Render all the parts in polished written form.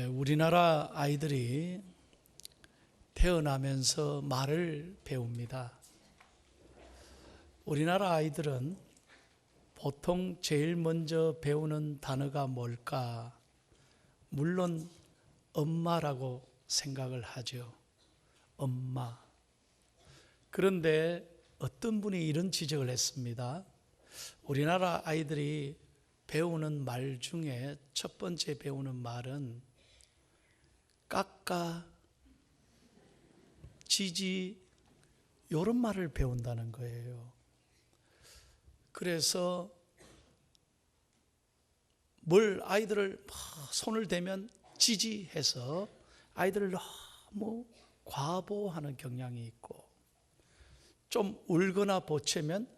우리나라 아이들이 태어나면서 말을 배웁니다. 우리나라 아이들은 보통 제일 먼저 배우는 단어가 뭘까? 물론 엄마라고 생각을 하죠. 엄마. 그런데 어떤 분이 이런 지적을 했습니다. 우리나라 아이들이 배우는 말 중에 첫 번째 배우는 말은 까까, 지지 이런 말을 배운다는 거예요. 그래서 뭘 아이들을 손을 대면 지지해서 아이들을 너무 과보하는 경향이 있고, 좀 울거나 보채면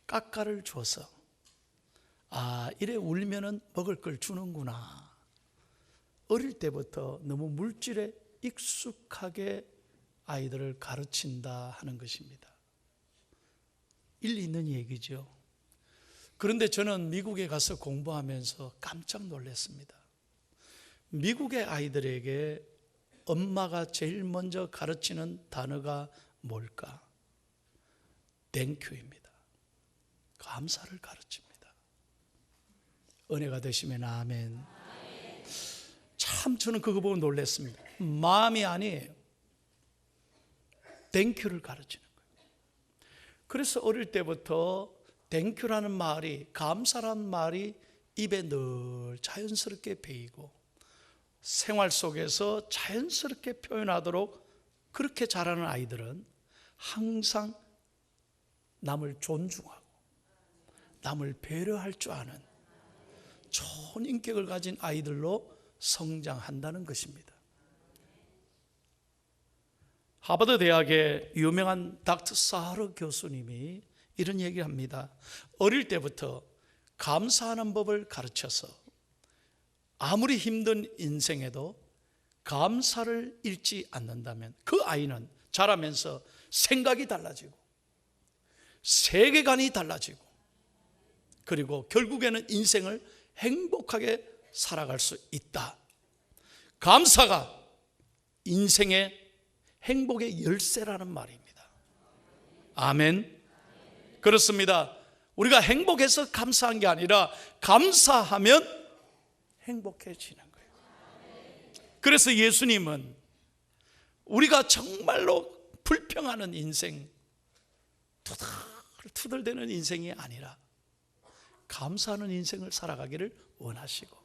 까까를 줘서 이래 울면은 먹을 걸 주는구나. 어릴 때부터 너무 물질에 익숙하게 아이들을 가르친다 하는 것입니다. 일리 있는 얘기죠. 그런데 저는 미국에 가서 공부하면서 깜짝 놀랐습니다. 미국의 아이들에게 엄마가 제일 먼저 가르치는 단어가 뭘까? 땡큐입니다. 감사를 가르칩니다. 은혜가 되시면 아멘. 참 저는 그거 보고 놀랐습니다. 마음이 아니에요. 땡큐를 가르치는 거예요. 그래서 어릴 때부터 땡큐라는 말이, 감사라는 말이 입에 늘 자연스럽게 배이고 생활 속에서 자연스럽게 표현하도록 그렇게 자라는 아이들은 항상 남을 존중하고 남을 배려할 줄 아는 좋은 인격을 가진 아이들로 성장한다는 것입니다. 하버드 대학의 유명한 닥터 사하르 교수님이 이런 얘기를 합니다. 어릴 때부터 감사하는 법을 가르쳐서 아무리 힘든 인생에도 감사를 잃지 않는다면 그 아이는 자라면서 생각이 달라지고 세계관이 달라지고 그리고 결국에는 인생을 행복하게 살아갈 수 있다. 감사가 인생의 행복의 열쇠라는 말입니다. 아멘. 그렇습니다. 우리가 행복해서 감사한 게 아니라 감사하면 행복해지는 거예요. 그래서 예수님은 우리가 정말로 불평하는 인생, 투덜대는 인생이 아니라 감사하는 인생을 살아가기를 원하시고,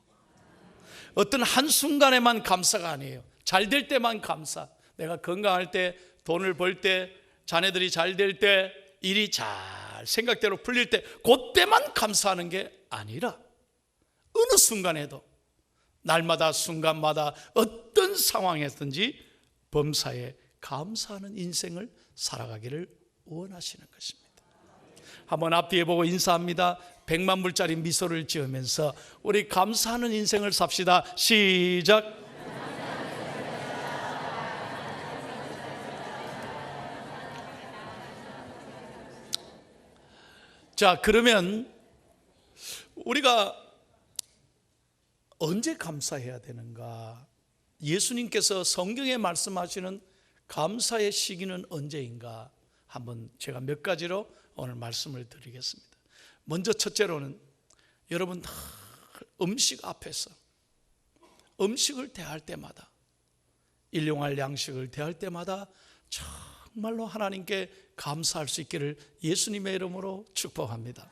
어떤 한순간에만 감사가 아니에요. 잘 될 때만 감사. 내가 건강할 때, 돈을 벌 때, 자녀들이 잘 될 때, 일이 잘 생각대로 풀릴 때, 그때만 감사하는 게 아니라 어느 순간에도, 날마다 순간마다 어떤 상황에든지 범사에 감사하는 인생을 살아가기를 원하시는 것입니다. 한번 앞뒤에 보고 인사합니다. 100만 불짜리 미소를 지으면서 우리 감사하는 인생을 삽시다. 시작. 자, 그러면 우리가 언제 감사해야 되는가? 예수님께서 성경에 말씀하시는 감사의 시기는 언제인가? 한번 제가 몇 가지로 오늘 말씀을 드리겠습니다. 먼저 첫째로는 여러분 음식 앞에서 음식을 대할 때마다, 일용할 양식을 대할 때마다 정말로 하나님께 감사할 수 있기를 예수님의 이름으로 축복합니다.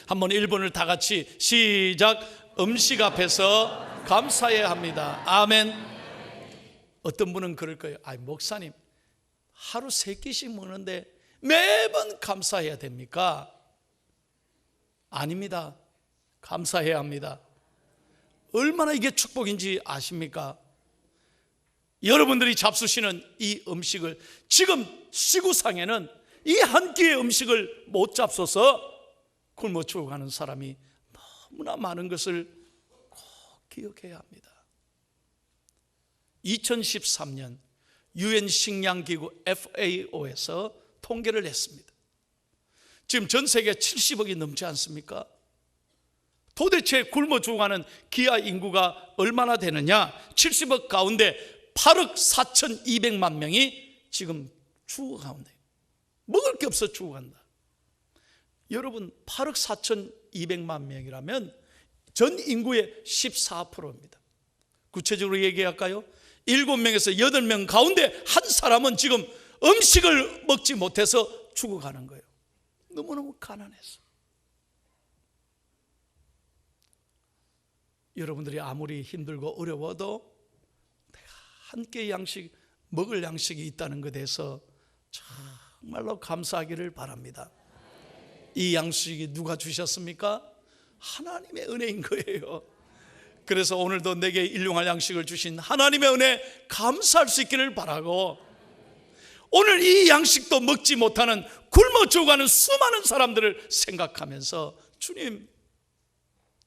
한번 1번을 다 같이 시작. 음식 앞에서 감사해야 합니다. 아멘. 어떤 분은 그럴 거예요. 목사님, 하루 3끼씩 먹는데 매번 감사해야 됩니까? 아닙니다. 감사해야 합니다. 얼마나 이게 축복인지 아십니까? 여러분들이 잡수시는 이 음식을, 지금 지구상에는 이 한 끼의 음식을 못 잡숴서 굶어 죽어가는 사람이 너무나 많은 것을 꼭 기억해야 합니다. 2013년 UN 식량기구 FAO에서 통계를 했습니다. 지금 전 세계 70억이 넘지 않습니까? 도대체 굶어 죽어가는 기아 인구가 얼마나 되느냐? 70억 가운데 8억 4,200만 명이 지금 죽어가는데 먹을 게 없어 죽어간다. 여러분 8억 4,200만 명이라면 전 인구의 14%입니다. 구체적으로 얘기할까요? 7명에서 8명 가운데 한 사람은 지금 음식을 먹지 못해서 죽어가는 거예요. 너무너무 가난해서. 여러분들이 아무리 힘들고 어려워도 내가 한 끼 양식, 먹을 양식이 있다는 것에 대해서 정말로 감사하기를 바랍니다. 이 양식이 누가 주셨습니까? 하나님의 은혜인 거예요. 그래서 오늘도 내게 일용할 양식을 주신 하나님의 은혜 감사할 수 있기를 바라고, 오늘 이 양식도 먹지 못하는 굶어 죽어가는 수많은 사람들을 생각하면서 주님,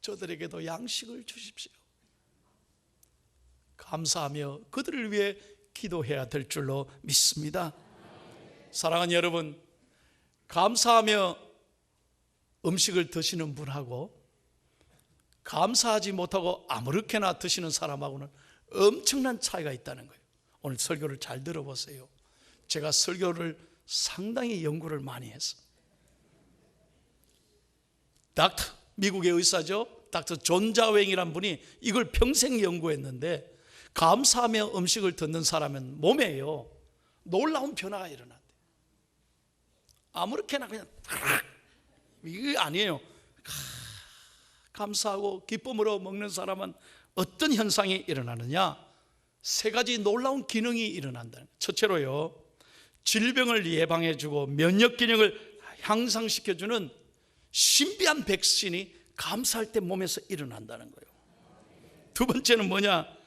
저들에게도 양식을 주십시오. 감사하며 그들을 위해 기도해야 될 줄로 믿습니다. 사랑하는 여러분, 감사하며 음식을 드시는 분하고 감사하지 못하고 아무렇게나 드시는 사람하고는 엄청난 차이가 있다는 거예요. 오늘 설교를 잘 들어보세요. 제가 설교를 상당히 연구를 많이 했어요. 미국의 의사죠. 닥터 존 자웽이라는 분이 이걸 평생 연구했는데, 감사하며 음식을 듣는 사람은 몸에요 놀라운 변화가 일어난대. 아무렇게나 그냥 이게 아니에요. 감사하고 기쁨으로 먹는 사람은 어떤 현상이 일어나느냐? 3가지 놀라운 기능이 일어난다. 첫째로요, 질병을 예방해주고 면역 기능을 향상시켜주는 신비한 백신이 감사할 때 몸에서 일어난다는 거예요. 두 번째는 뭐냐?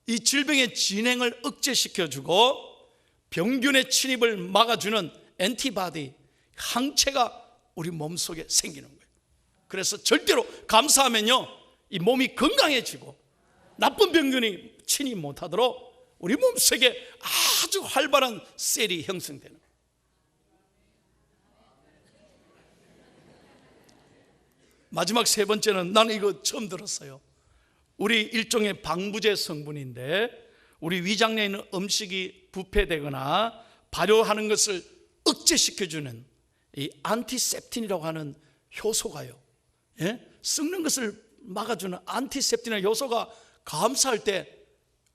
이 질병의 진행을 억제시켜주고 병균의 침입을 막아주는 엔티바디, 항체가 우리 몸속에 생기는 거예요. 그래서 절대로 감사하면요, 이 몸이 건강해지고 나쁜 병균이 침입 못하도록 우리 몸속에 아주 활발한 셀이 형성되는 거예요. 마지막 3번째는, 나는 이거 처음 들었어요. 우리 일종의 방부제 성분인데, 우리 위장내에 있는 음식이 부패되거나 발효하는 것을 억제시켜주는 이 안티셉틴이라고 하는 효소가요, 썩는 것을 막아주는 안티셉틴의 효소가 감사할 때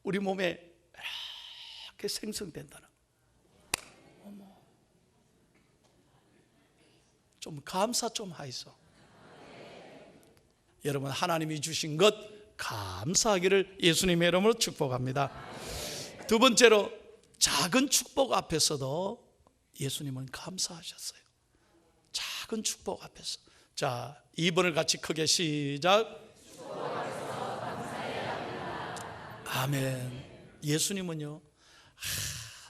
우리 몸에 이렇게 생성된다는 거예요. 좀 감사 좀 하이소. 여러분, 하나님이 주신 것 감사하기를 예수님의 이름으로 축복합니다. 두 번째로, 작은 축복 앞에서도 예수님은 감사하셨어요. 작은 축복 앞에서. 자, 2번을 같이 크게 시작. 아멘. 예수님은요,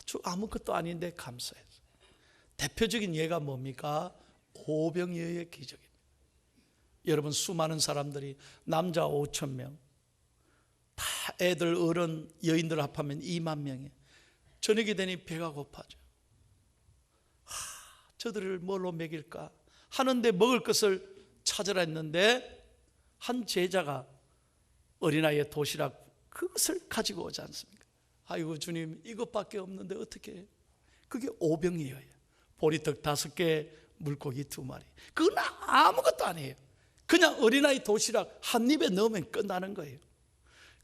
아주 아무것도 아닌데 감사했어요. 대표적인 예가 뭡니까? 오병이어의 기적입니다. 여러분, 수많은 사람들이, 남자 5,000명, 다 애들, 어른, 여인들 합하면 2만 명이 저녁이 되니 배가 고파져. 저들을 뭘로 먹일까 하는데 먹을 것을 찾으라 했는데, 한 제자가 어린아이의 도시락 그것을 가지고 오지 않습니까? 아이고 주님, 이것밖에 없는데 어떻게 해요? 그게 오병이어예요. 보리떡 5개, 물고기 2마리. 그건 아무것도 아니에요. 그냥 어린아이 도시락 한 입에 넣으면 끝나는 거예요.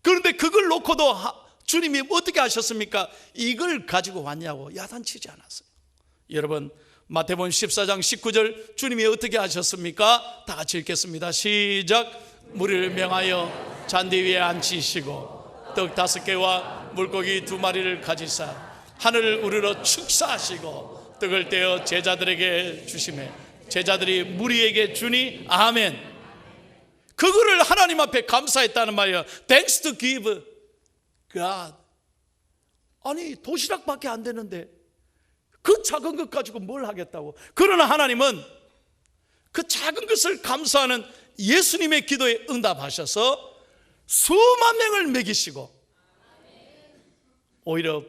그런데 그걸 놓고도 주님이 어떻게 하셨습니까? 이걸 가지고 왔냐고 야단치지 않았어요. 여러분, 마태복음 14장 19절 주님이 어떻게 하셨습니까? 다 같이 읽겠습니다. 시작. 무리를 명하여 잔디 위에 앉히시고 떡 5개와 물고기 2마리를 가지사 하늘을 우러러 축사하시고 떡을 떼어 제자들에게 주시매 제자들이 무리에게 주니 아멘. 그거를 하나님 앞에 감사했다는 말이에요. Thanks to give God. 아니, 도시락밖에 안 되는데 그 작은 것 가지고 뭘 하겠다고. 그러나 하나님은 그 작은 것을 감사하는 예수님의 기도에 응답하셔서 수만 명을 먹이시고 오히려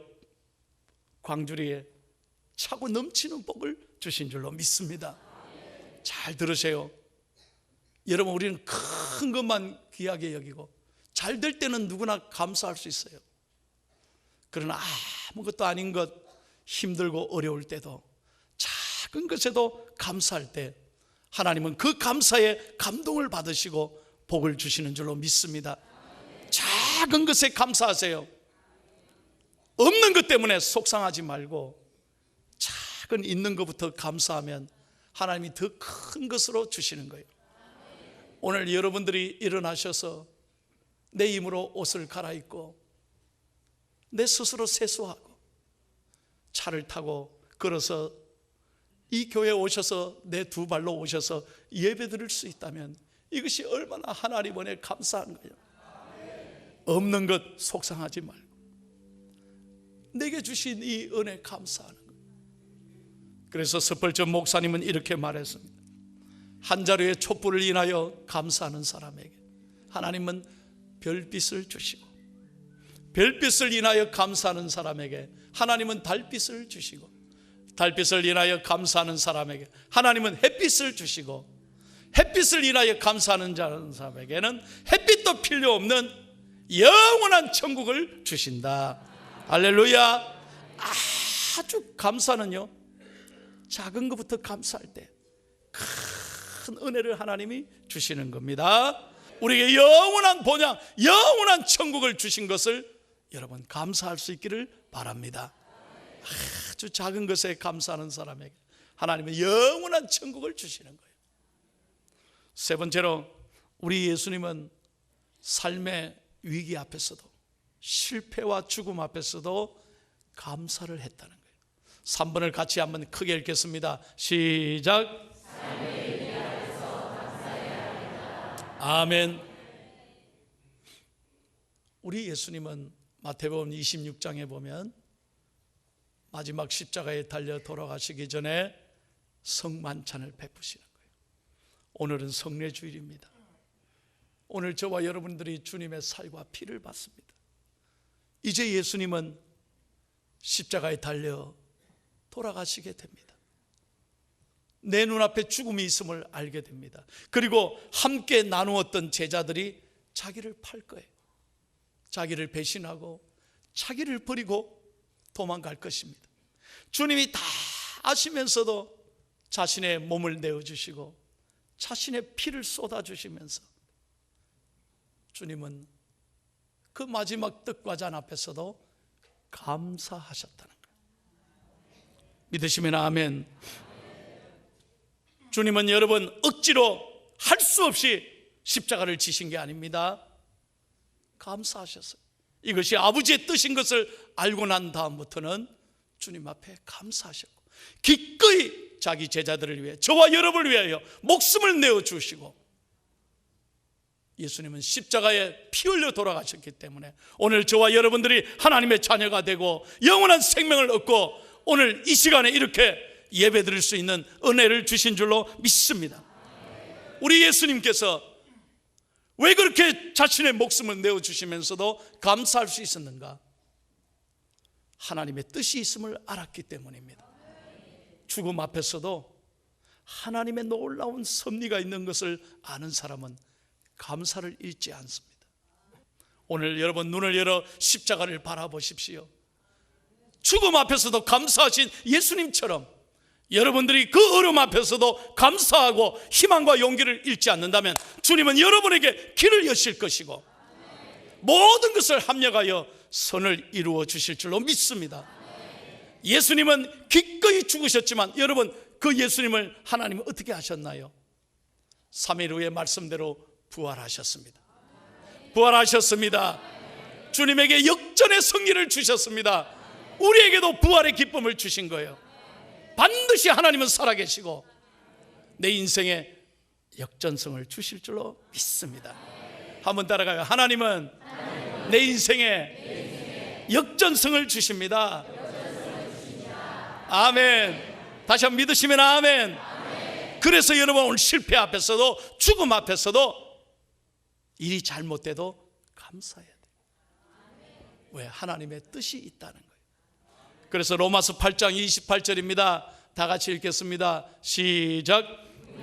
광주리에 차고 넘치는 복을 주신 줄로 믿습니다. 잘 들으세요. 여러분, 우리는 큰 작은 것만 귀하게 여기고 잘 될 때는 누구나 감사할 수 있어요. 그러나 아무것도 아닌 것, 힘들고 어려울 때도 작은 것에도 감사할 때 하나님은 그 감사에 감동을 받으시고 복을 주시는 줄로 믿습니다. 작은 것에 감사하세요. 없는 것 때문에 속상하지 말고 작은 있는 것부터 감사하면 하나님이 더 큰 것으로 주시는 거예요. 오늘 여러분들이 일어나셔서 내 힘으로 옷을 갈아입고 내 스스로 세수하고 차를 타고 걸어서 이 교회에 오셔서 내 두 발로 오셔서 예배 드릴 수 있다면 이것이 얼마나 하나님 은혜에 감사한 거예요. 없는 것 속상하지 말고 내게 주신 이 은혜 감사하는 거예요. 그래서 스펄전 목사님은 이렇게 말했습니다. 한 자루의 촛불을 인하여 감사하는 사람에게 하나님은 별빛을 주시고, 별빛을 인하여 감사하는 사람에게 하나님은 달빛을 주시고, 달빛을 인하여 감사하는 사람에게 하나님은 햇빛을 주시고, 햇빛을 인하여 감사하는 사람에게는 햇빛도 필요 없는 영원한 천국을 주신다. 할렐루야. 아주 감사는요, 작은 것부터 감사할 때 큰 은혜를 하나님이 주시는 겁니다. 우리에게 영원한 본향, 영원한 천국을 주신 것을 여러분 감사할 수 있기를 바랍니다. 아주 작은 것에 감사하는 사람에게 하나님은 영원한 천국을 주시는 거예요. 세 번째로, 우리 예수님은 삶의 위기 앞에서도 실패와 죽음 앞에서도 감사를 했다는 거예요. 3번을 같이 한번 크게 읽겠습니다. 시작. 아멘. 우리 예수님은 마태복음 26장에 보면 마지막 십자가에 달려 돌아가시기 전에 성만찬을 베푸시는 거예요. 오늘은 성례주일입니다. 오늘 저와 여러분들이 주님의 살과 피를 받습니다. 이제 예수님은 십자가에 달려 돌아가시게 됩니다. 내 눈앞에 죽음이 있음을 알게 됩니다. 그리고 함께 나누었던 제자들이 자기를 팔 거예요. 자기를 배신하고 자기를 버리고 도망갈 것입니다. 주님이 다 아시면서도 자신의 몸을 내어주시고 자신의 피를 쏟아주시면서 주님은 그 마지막 떡과 잔 앞에서도 감사하셨다는 거예요. 믿으시면 아멘. 주님은 여러분 억지로 할 수 없이 십자가를 지신 게 아닙니다. 감사하셨어요. 이것이 아버지의 뜻인 것을 알고 난 다음부터는 주님 앞에 감사하셨고 기꺼이 자기 제자들을 위해, 저와 여러분을 위하여 목숨을 내어주시고, 예수님은 십자가에 피 흘려 돌아가셨기 때문에 오늘 저와 여러분들이 하나님의 자녀가 되고 영원한 생명을 얻고 오늘 이 시간에 이렇게 예배 드릴 수 있는 은혜를 주신 줄로 믿습니다. 우리 예수님께서 왜 그렇게 자신의 목숨을 내어주시면서도 감사할 수 있었는가? 하나님의 뜻이 있음을 알았기 때문입니다. 죽음 앞에서도 하나님의 놀라운 섭리가 있는 것을 아는 사람은 감사를 잃지 않습니다. 오늘 여러분 눈을 열어 십자가를 바라보십시오. 죽음 앞에서도 감사하신 예수님처럼 여러분들이 그 어려움 앞에서도 감사하고 희망과 용기를 잃지 않는다면 주님은 여러분에게 길을 여실 것이고 모든 것을 합력하여 선을 이루어 주실 줄로 믿습니다. 예수님은 기꺼이 죽으셨지만 여러분 그 예수님을 하나님은 어떻게 하셨나요? 3일 후에 말씀대로 부활하셨습니다. 부활하셨습니다. 주님에게 역전의 승리를 주셨습니다. 우리에게도 부활의 기쁨을 주신 거예요. 반드시 하나님은 살아계시고 내 인생에 역전성을 주실 줄로 믿습니다. 한번 따라가요. 하나님은 내 인생에 역전성을 주십니다. 아멘. 다시 한번 믿으시면 아멘. 그래서 여러분 오늘 실패 앞에서도 죽음 앞에서도 일이 잘못돼도 감사해야 돼요. 왜? 하나님의 뜻이 있다는 거예요. 그래서 로마서 8장 28절입니다. 다 같이 읽겠습니다. 시작.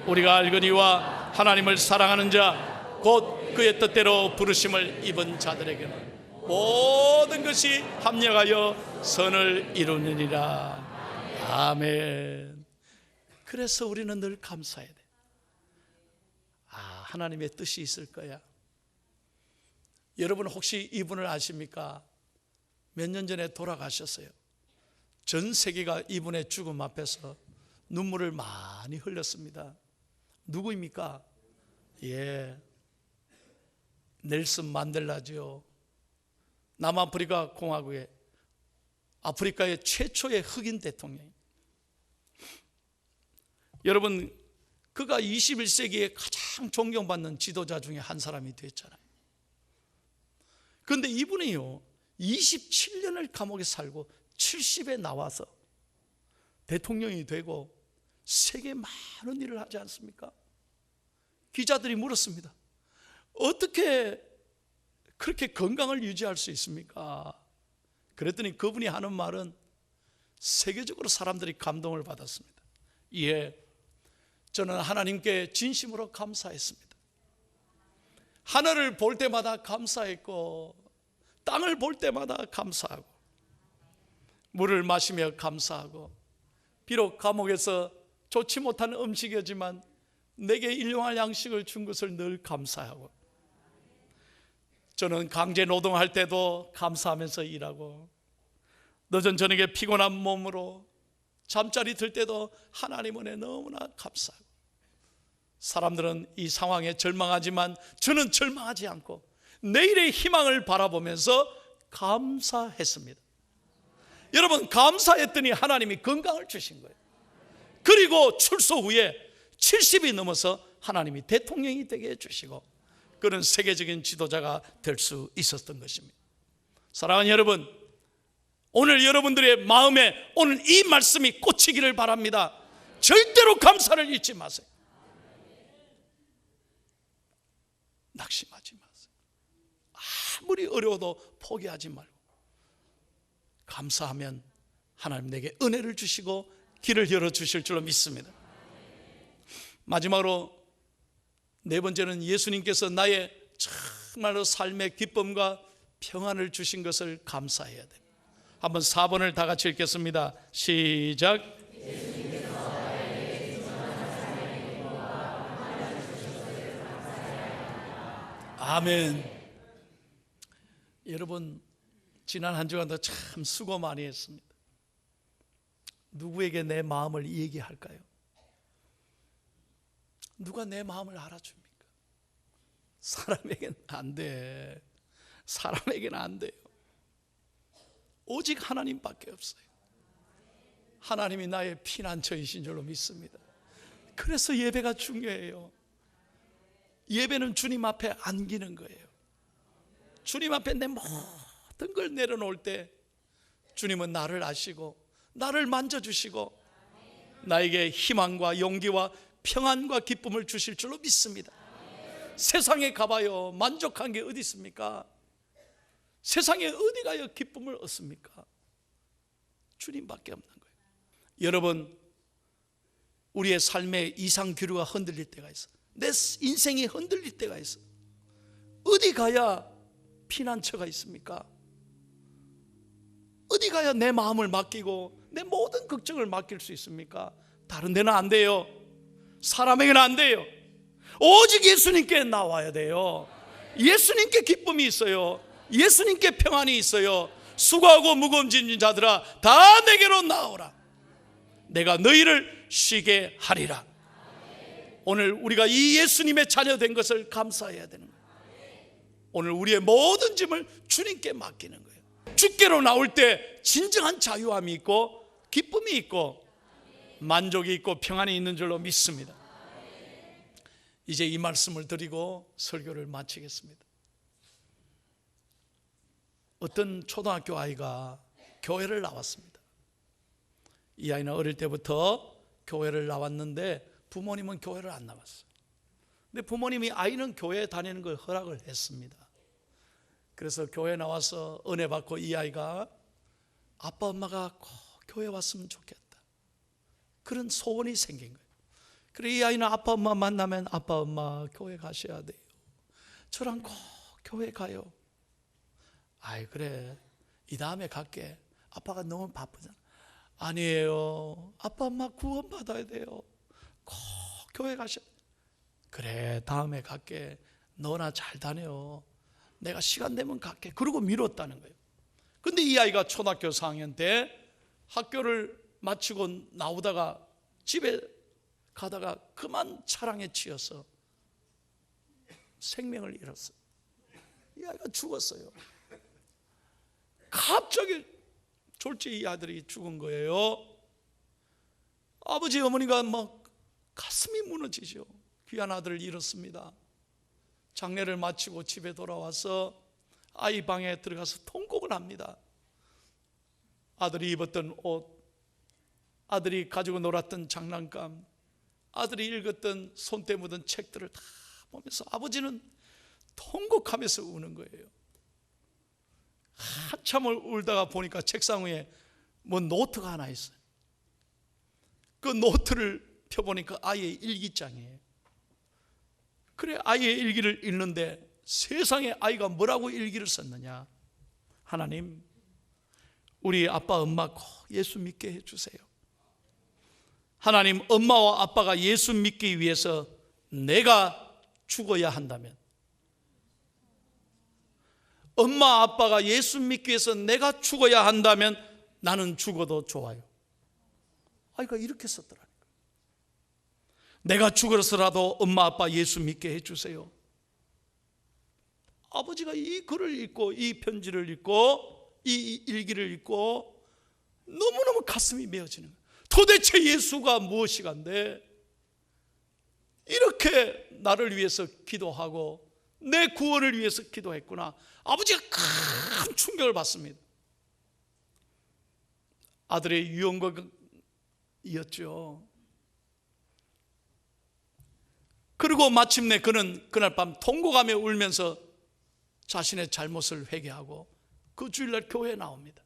우리가 알거니와 하나님을 사랑하는 자 곧 그의 뜻대로 부르심을 입은 자들에게는 모든 것이 합력하여 선을 이루느니라. 아멘. 그래서 우리는 늘 감사해야 돼. 하나님의 뜻이 있을 거야. 여러분 혹시 이분을 아십니까? 몇 년 전에 돌아가셨어요. 전 세계가 이분의 죽음 앞에서 눈물을 많이 흘렸습니다. 누구입니까? 넬슨 만델라죠. 남아프리카 공화국의 아프리카의 최초의 흑인 대통령. 여러분, 그가 21세기에 가장 존경받는 지도자 중에 한 사람이 됐잖아요. 그런데 이분이요, 27년을 감옥에 살고 70에 나와서 대통령이 되고 세계에 많은 일을 하지 않습니까? 기자들이 물었습니다. 어떻게 그렇게 건강을 유지할 수 있습니까? 그랬더니 그분이 하는 말은 세계적으로 사람들이 감동을 받았습니다. 저는 하나님께 진심으로 감사했습니다. 하늘을 볼 때마다 감사했고, 땅을 볼 때마다 감사하고, 물을 마시며 감사하고, 비록 감옥에서 좋지 못한 음식이었지만 내게 일용할 양식을 준 것을 늘 감사하고, 저는 강제 노동할 때도 감사하면서 일하고, 늦은 저녁에 피곤한 몸으로 잠자리 들 때도 하나님 은혜 너무나 감사하고, 사람들은 이 상황에 절망하지만 저는 절망하지 않고 내일의 희망을 바라보면서 감사했습니다. 여러분, 감사했더니 하나님이 건강을 주신 거예요. 그리고 출소 후에 70이 넘어서 하나님이 대통령이 되게 해주시고 그런 세계적인 지도자가 될 수 있었던 것입니다. 사랑하는 여러분, 오늘 여러분들의 마음에 오늘 이 말씀이 꽂히기를 바랍니다. 절대로 감사를 잊지 마세요. 낙심하지 마세요. 아무리 어려워도 포기하지 말고, 감사하면 하나님 내게 은혜를 주시고 길을 열어주실 줄로 믿습니다. 마지막으로 네 번째는 예수님께서 나의 정말로 삶의 기쁨과 평안을 주신 것을 감사해야 됩니다. 한번 4번을 다 같이 읽겠습니다. 시작. 아멘. 여러분, 지난 한 주간도 참 수고 많이 했습니다. 누구에게 내 마음을 얘기할까요? 누가 내 마음을 알아줍니까? 사람에게는 안 돼. 사람에게는 안 돼요. 오직 하나님밖에 없어요. 하나님이 나의 피난처이신 줄로 믿습니다. 그래서 예배가 중요해요. 예배는 주님 앞에 안기는 거예요. 주님 앞에 내 모든 걸 내려놓을 때 주님은 나를 아시고 나를 만져주시고 나에게 희망과 용기와 평안과 기쁨을 주실 줄로 믿습니다. 세상에 가봐요, 만족한 게 어디 있습니까? 세상에 어디 가요 기쁨을 얻습니까? 주님밖에 없는 거예요. 여러분, 우리의 삶의 이상규류가 흔들릴 때가 있어. 내 인생이 흔들릴 때가 있어. 어디 가야 피난처가 있습니까? 어디 가야 내 마음을 맡기고 내 모든 걱정을 맡길 수 있습니까? 다른 데는 안 돼요. 사람에게는 안 돼요. 오직 예수님께 나와야 돼요. 예수님께 기쁨이 있어요. 예수님께 평안이 있어요. 수고하고 무거운 짐진 자들아 다 내게로 나오라. 내가 너희를 쉬게 하리라. 오늘 우리가 이 예수님의 자녀 된 것을 감사해야 되는 거예요. 오늘 우리의 모든 짐을 주님께 맡기는 거예요. 주께로 나올 때 진정한 자유함이 있고 기쁨이 있고 만족이 있고 평안이 있는 줄로 믿습니다. 이제 이 말씀을 드리고 설교를 마치겠습니다. 어떤 초등학교 아이가 교회를 나왔습니다. 이 아이는 어릴 때부터 교회를 나왔는데 부모님은 교회를 안 나왔어요. 근데 부모님이 아이는 교회에 다니는 걸 허락을 했습니다. 그래서 교회에 나와서 은혜 받고 이 아이가 아빠 엄마가 꼭 교회 왔으면 좋겠다, 그런 소원이 생긴 거예요. 그래서 이 아이는 아빠 엄마 만나면 아빠 엄마 교회 가셔야 돼요, 저랑 꼭 교회 가요. 아이 그래 이 다음에 갈게. 아빠가 너무 바쁘잖아. 아니에요. 아빠 엄마 구원 받아야 돼요. 꼭 교회 가셔. 그래 다음에 갈게. 너나 잘 다녀. 내가 시간 되면 갈게. 그러고 미뤘다는 거예요. 근데 이 아이가 초등학교 4학년 때 학교를 마치고 나오다가 집에 가다가 그만 차량에 치여서 생명을 잃었어요. 이 아이가 죽었어요. 갑자기 졸지 이 아들이 죽은 거예요. 아버지 어머니가 막 가슴이 무너지죠. 귀한 아들을 잃었습니다. 장례를 마치고 집에 돌아와서 아이 방에 들어가서 통곡을 합니다. 아들이 입었던 옷, 아들이 가지고 놀았던 장난감, 아들이 읽었던 손때 묻은 책들을 다 보면서 아버지는 통곡하면서 우는 거예요. 한참을 울다가 보니까 책상 위에 뭐 노트가 하나 있어요. 그 노트를 펴보니까 아이의 일기장이에요. 그래 아이의 일기를 읽는데 세상에 아이가 뭐라고 일기를 썼느냐. 하나님 우리 아빠 엄마 꼭 예수 믿게 해주세요. 하나님 엄마와 아빠가 예수 믿기 위해서 내가 죽어야 한다면, 엄마 아빠가 예수 믿기 위해서 내가 죽어야 한다면 나는 죽어도 좋아요. 아이가 이렇게 썼더라니까. 내가 죽어서라도 엄마 아빠 예수 믿게 해주세요. 아버지가 이 글을 읽고 이 편지를 읽고 이 일기를 읽고 너무너무 가슴이 메어지는 거예요. 도대체 예수가 무엇이간데 이렇게 나를 위해서 기도하고 내 구원을 위해서 기도했구나. 아버지가 큰 충격을 받습니다. 아들의 유언과이었죠. 그리고 마침내 그는 그날 밤 통곡하며 울면서 자신의 잘못을 회개하고 그 주일날 교회에 나옵니다.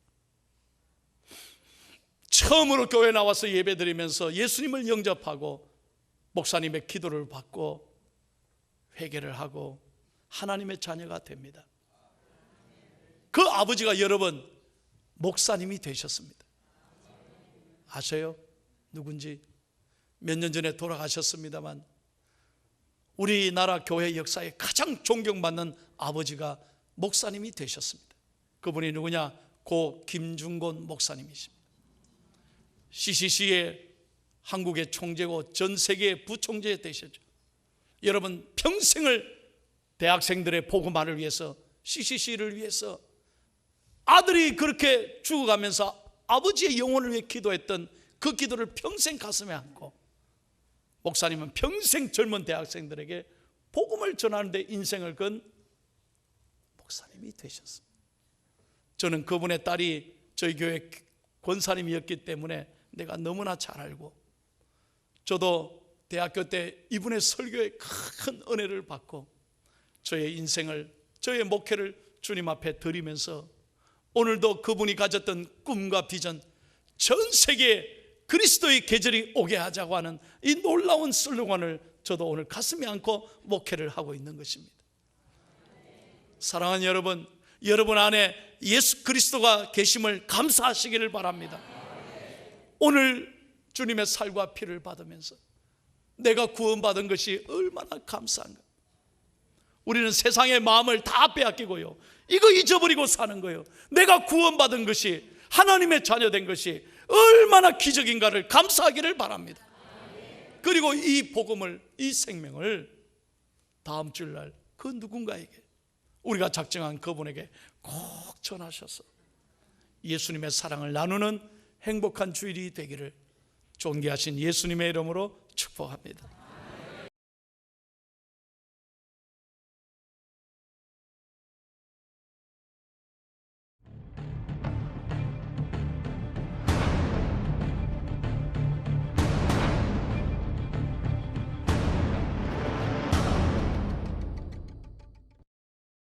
처음으로 교회에 나와서 예배드리면서 예수님을 영접하고 목사님의 기도를 받고 회개를 하고 하나님의 자녀가 됩니다. 그 아버지가 여러분 목사님이 되셨습니다. 아세요? 누군지? 몇 년 전에 돌아가셨습니다만 우리나라 교회 역사에 가장 존경받는 아버지가 목사님이 되셨습니다. 그분이 누구냐? 고 김중곤 목사님이십니다. CCC의 한국의 총재고 전 세계의 부총재 되셨죠. 여러분 평생을 대학생들의 복음화를 위해서, CCC를 위해서, 아들이 그렇게 죽어가면서 아버지의 영혼을 위해 기도했던 그 기도를 평생 가슴에 안고 목사님은 평생 젊은 대학생들에게 복음을 전하는데 인생을 건 목사님이 되셨습니다. 저는 그분의 딸이 저희 교회 권사님이었기 때문에 내가 너무나 잘 알고, 저도 대학교 때 이분의 설교에 큰 은혜를 받고 저의 인생을, 저의 목회를 주님 앞에 드리면서 오늘도 그분이 가졌던 꿈과 비전, 전 세계에 그리스도의 계절이 오게 하자고 하는 이 놀라운 슬로건을 저도 오늘 가슴에 안고 목회를 하고 있는 것입니다. 사랑하는 여러분, 여러분 안에 예수 그리스도가 계심을 감사하시기를 바랍니다. 오늘 주님의 살과 피를 받으면서 내가 구원받은 것이 얼마나 감사한가. 우리는 세상의 마음을 다 빼앗기고요, 이거 잊어버리고 사는 거예요. 내가 구원받은 것이, 하나님의 자녀된 것이 얼마나 기적인가를 감사하기를 바랍니다. 그리고 이 복음을, 이 생명을 다음 주일날 그 누군가에게, 우리가 작정한 그분에게 꼭 전하셔서 예수님의 사랑을 나누는 행복한 주일이 되기를 존귀하신 예수님의 이름으로 축복합니다.